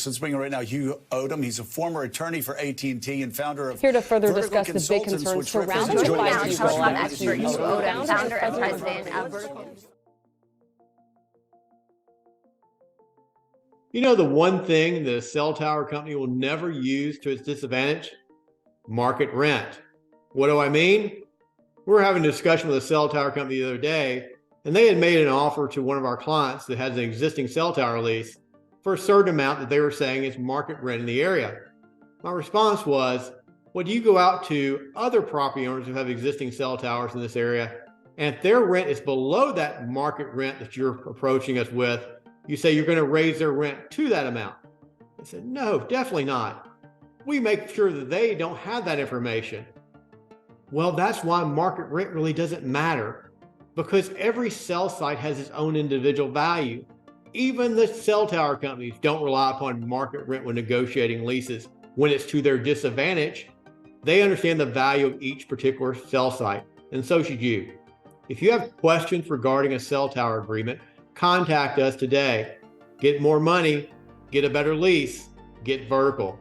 us. Let's bring in right now Hugh Odom. He's a former attorney for AT&T and founder of Here to further Vertical discuss the big Consultants, concerns which surrounding represents the joint five-G ventures rollout. expert Hugh Odom, founder and president of Vertical. You know, the one thing that a cell tower company will never use to its disadvantage? Market rent. What do I mean? We were having a discussion with a cell tower company the other day, and they had made an offer to one of our clients that has an existing cell tower lease for a certain amount that they were saying is market rent in the area. My response was, well, do you go out to other property owners who have existing cell towers in this area, and if their rent is below that market rent that you're approaching us with, you say you're going to raise their rent to that amount? I said, no, definitely not. We make sure that they don't have that information. Well, that's why market rent really doesn't matter, because every cell site has its own individual value. Even the cell tower companies don't rely upon market rent when negotiating leases when it's to their disadvantage. They understand the value of each particular cell site, and so should you. If you have questions regarding a cell tower agreement, contact us today. Get more money, get a better lease, get Vertical.